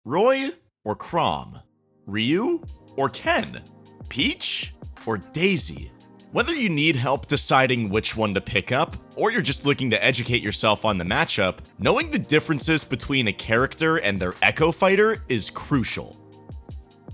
Roy or Chrom? Ryu or Ken? Peach or Daisy? Whether you need help deciding which one to pick up, or you're just looking to educate yourself on the matchup, knowing the differences between a character and their Echo Fighter is crucial.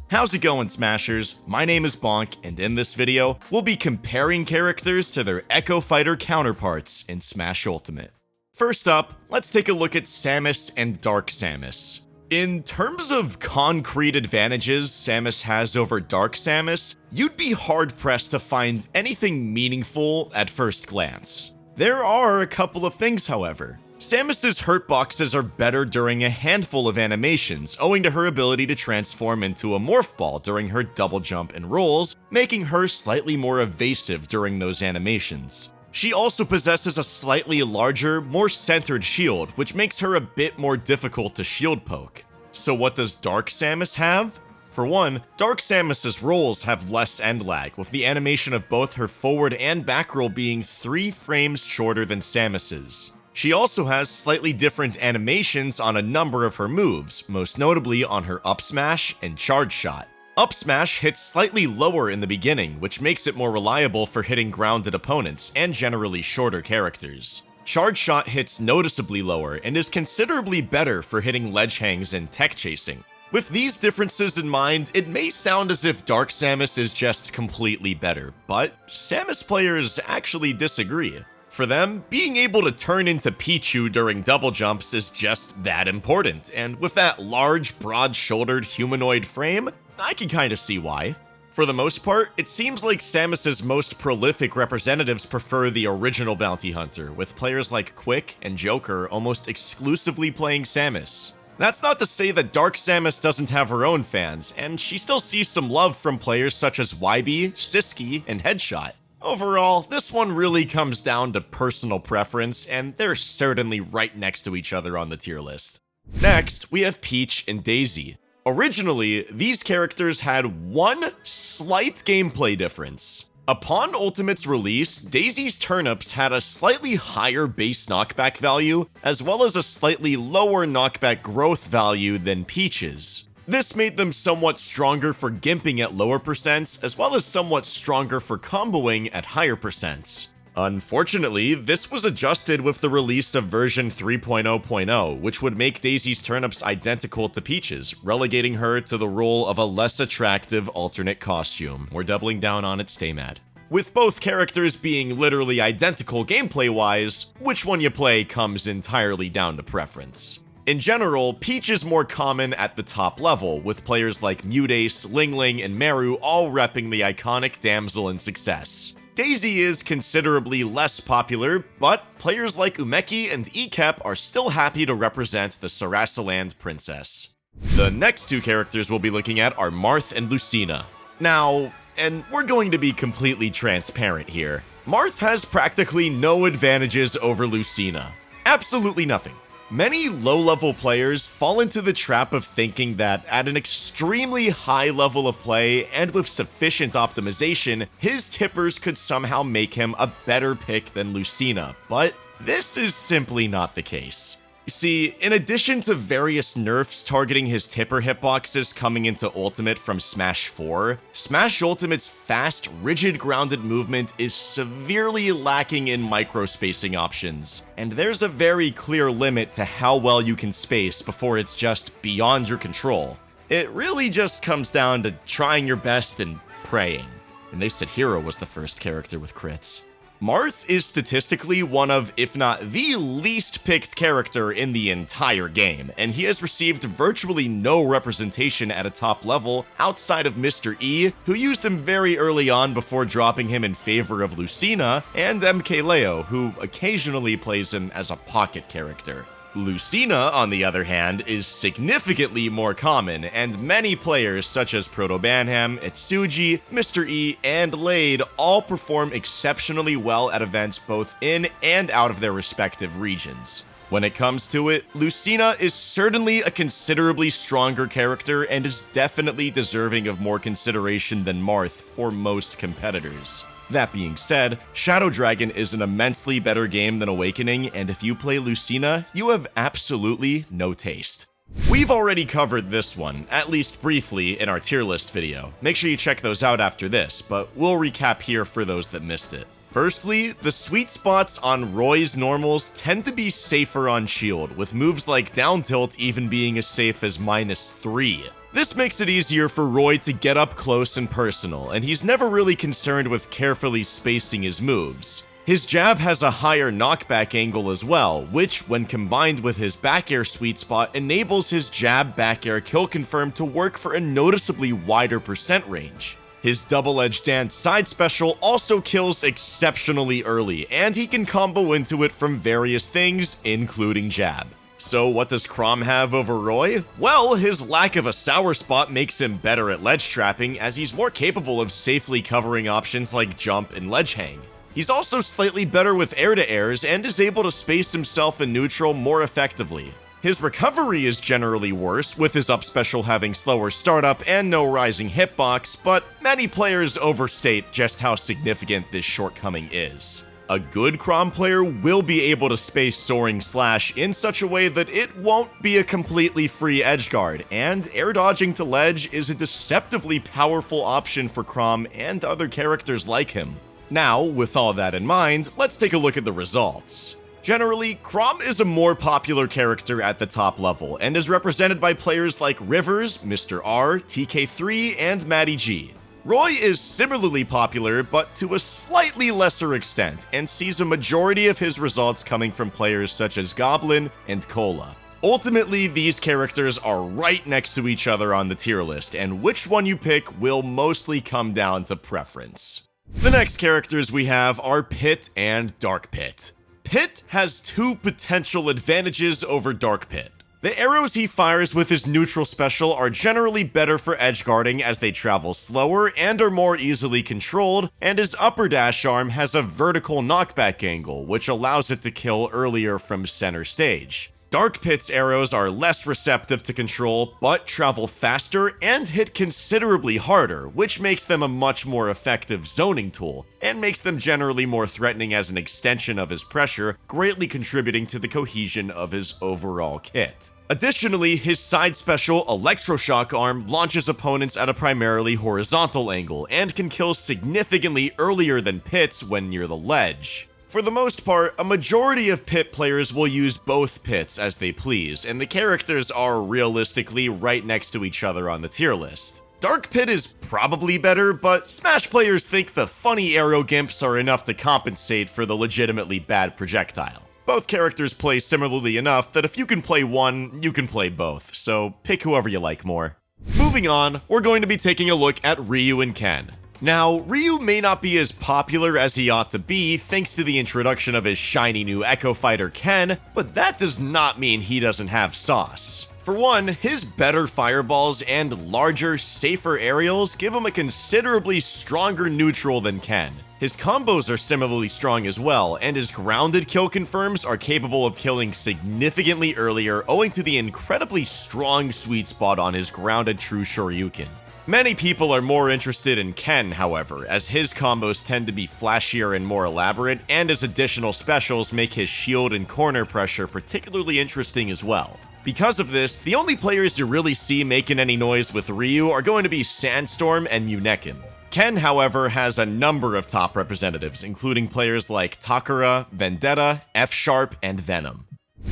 How's it going, Smashers? My name is Bonk, and in this video, we'll be comparing characters to their Echo Fighter counterparts in Smash Ultimate. First up, let's take a look at Samus and Dark Samus. In terms of concrete advantages Samus has over Dark Samus, you'd be hard-pressed to find anything meaningful at first glance. There are a couple of things, however. Samus's hurt boxes are better during a handful of animations, owing to her ability to transform into a morph ball during her double jump and rolls, making her slightly more evasive during those animations. She also possesses a slightly larger, more centered shield, which makes her a bit more difficult to shield poke. So what does Dark Samus have? For one, Dark Samus's rolls have less end lag, with the animation of both her forward and back roll being 3 frames shorter than Samus's. She also has slightly different animations on a number of her moves, most notably on her up smash and charge shot. Up smash hits slightly lower in the beginning, which makes it more reliable for hitting grounded opponents and generally shorter characters. Charge shot hits noticeably lower and is considerably better for hitting ledge hangs and tech chasing. With these differences in mind, it may sound as if Dark Samus is just completely better, but Samus players actually disagree. For them, being able to turn into Pichu during double jumps is just that important, and with that large, broad-shouldered humanoid frame, I can kinda see why. For the most part, it seems like Samus's most prolific representatives prefer the original Bounty Hunter, with players like Quick and Joker almost exclusively playing Samus. That's not to say that Dark Samus doesn't have her own fans, and she still sees some love from players such as YB, Siski, and Headshot. Overall, this one really comes down to personal preference, and they're certainly right next to each other on the tier list. Next, we have Peach and Daisy. Originally, these characters had one slight gameplay difference. Upon Ultimate's release, Daisy's turnips had a slightly higher base knockback value, as well as a slightly lower knockback growth value than Peach's. This made them somewhat stronger for gimping at lower percents, as well as somewhat stronger for comboing at higher percents. Unfortunately, this was adjusted with the release of version 3.0.0, which would make Daisy's turnips identical to Peach's, relegating her to the role of a less attractive alternate costume, or doubling down on its staymat. With both characters being literally identical gameplay-wise, which one you play comes entirely down to preference. In general, Peach is more common at the top level, with players like Mudace, Lingling, and Meru all repping the iconic damsel in success. Daisy is considerably less popular, but players like Umeki and Ekep are still happy to represent the Sarasaland princess. The next two characters we'll be looking at are Marth and Lucina. Now, and we're going to be completely transparent here, Marth has practically no advantages over Lucina. Absolutely nothing. Many low-level players fall into the trap of thinking that at an extremely high level of play and with sufficient optimization, his tippers could somehow make him a better pick than Lucina, but this is simply not the case. You see, in addition to various nerfs targeting his tipper hitboxes coming into Ultimate from Smash 4, Smash Ultimate's fast, rigid grounded movement is severely lacking in micro-spacing options, and there's a very clear limit to how well you can space before it's just beyond your control. It really just comes down to trying your best and praying. And they said Hero was the first character with crits. Marth is statistically one of, if not the least picked character in the entire game, and he has received virtually no representation at a top level outside of Mr. E, who used him very early on before dropping him in favor of Lucina, and MKLeo, who occasionally plays him as a pocket character. Lucina, on the other hand, is significantly more common, and many players such as Proto-Banham, Itsuji, Mr. E, and Lade all perform exceptionally well at events both in and out of their respective regions. When it comes to it, Lucina is certainly a considerably stronger character and is definitely deserving of more consideration than Marth for most competitors. That being said, Shadow Dragon is an immensely better game than Awakening, and if you play Lucina, you have absolutely no taste. We've already covered this one, at least briefly, in our tier list video. Make sure you check those out after this, but we'll recap here for those that missed it. Firstly, the sweet spots on Roy's normals tend to be safer on shield, with moves like down tilt even being as safe as -3. This makes it easier for Roy to get up close and personal, and he's never really concerned with carefully spacing his moves. His jab has a higher knockback angle as well, which, when combined with his back air sweet spot, enables his jab back air kill confirm to work for a noticeably wider percent range. His double-edged dance side special also kills exceptionally early, and he can combo into it from various things, including jab. So what does Chrom have over Roy? Well, his lack of a sour spot makes him better at ledge trapping, as he's more capable of safely covering options like jump and ledge hang. He's also slightly better with air-to-airs and is able to space himself in neutral more effectively. His recovery is generally worse, with his up special having slower startup and no rising hitbox, but many players overstate just how significant this shortcoming is. A good Chrom player will be able to space Soaring Slash in such a way that it won't be a completely free edgeguard, and air dodging to ledge is a deceptively powerful option for Chrom and other characters like him. Now, with all that in mind, let's take a look at the results. Generally, Chrom is a more popular character at the top level, and is represented by players like Rivers, Mr. R, TK3, and Matty G. Roy is similarly popular, but to a slightly lesser extent, and sees a majority of his results coming from players such as Goblin and Cola. Ultimately, these characters are right next to each other on the tier list, and which one you pick will mostly come down to preference. The next characters we have are Pit and Dark Pit. Pit has two potential advantages over Dark Pit. The arrows he fires with his neutral special are generally better for edgeguarding as they travel slower and are more easily controlled, and his upper dash arm has a vertical knockback angle, which allows it to kill earlier from center stage. Dark Pit's arrows are less receptive to control, but travel faster and hit considerably harder, which makes them a much more effective zoning tool, and makes them generally more threatening as an extension of his pressure, greatly contributing to the cohesion of his overall kit. Additionally, his side special, Electroshock Arm, launches opponents at a primarily horizontal angle, and can kill significantly earlier than Pit's when near the ledge. For the most part, a majority of Pit players will use both Pits as they please, and the characters are realistically right next to each other on the tier list. Dark Pit is probably better, but Smash players think the funny arrow gimps are enough to compensate for the legitimately bad projectile. Both characters play similarly enough that if you can play one, you can play both, so pick whoever you like more. Moving on, we're going to be taking a look at Ryu and Ken. Now, Ryu may not be as popular as he ought to be thanks to the introduction of his shiny new Echo Fighter Ken, but that does not mean he doesn't have sauce. For one, his better fireballs and larger, safer aerials give him a considerably stronger neutral than Ken. His combos are similarly strong as well, and his grounded kill confirms are capable of killing significantly earlier owing to the incredibly strong sweet spot on his grounded true Shoryuken. Many people are more interested in Ken, however, as his combos tend to be flashier and more elaborate, and his additional specials make his shield and corner pressure particularly interesting as well. Because of this, the only players you really see making any noise with Ryu are going to be Sandstorm and Munekin. Ken, however, has a number of top representatives, including players like Takara, Vendetta, F-Sharp, and Venom.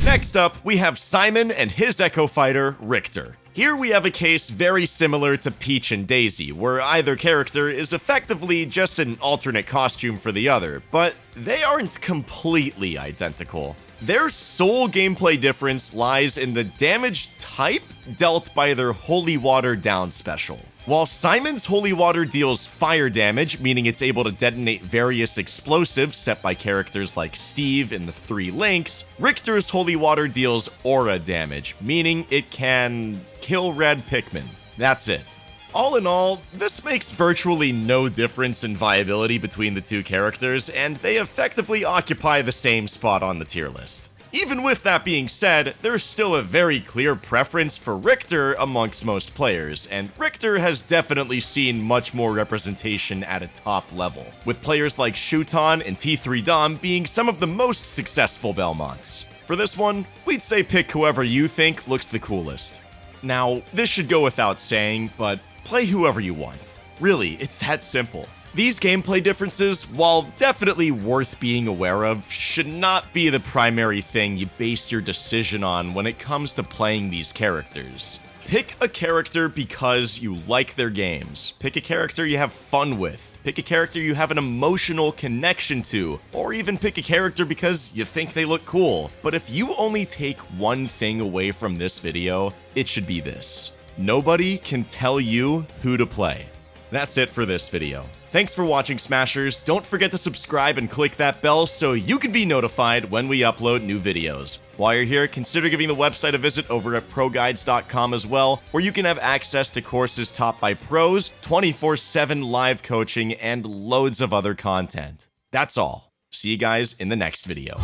Next up, we have Simon and his Echo Fighter, Richter. Here we have a case very similar to Peach and Daisy, where either character is effectively just an alternate costume for the other, but they aren't completely identical. Their sole gameplay difference lies in the damage type dealt by their Holy Water down special. While Simon's Holy Water deals fire damage, meaning it's able to detonate various explosives set by characters like Steve in the Three Links, Richter's Holy Water deals aura damage, meaning it can kill red Pikmin. That's it. All in all, this makes virtually no difference in viability between the two characters, and they effectively occupy the same spot on the tier list. Even with that being said, there's still a very clear preference for Richter amongst most players, and Richter has definitely seen much more representation at a top level, with players like Shuton and T3 Dom being some of the most successful Belmonts. For this one, we'd say pick whoever you think looks the coolest. Now, this should go without saying, but play whoever you want. Really, it's that simple. These gameplay differences, while definitely worth being aware of, should not be the primary thing you base your decision on when it comes to playing these characters. Pick a character because you like their games. Pick a character you have fun with. Pick a character you have an emotional connection to. Or even pick a character because you think they look cool. But if you only take one thing away from this video, it should be this: nobody can tell you who to play. That's it for this video. Thanks for watching, Smashers. Don't forget to subscribe and click that bell so you can be notified when we upload new videos. While you're here, consider giving the website a visit over at ProGuides.com as well, where you can have access to courses taught by pros, 24/7 live coaching, and loads of other content. That's all. See you guys in the next video.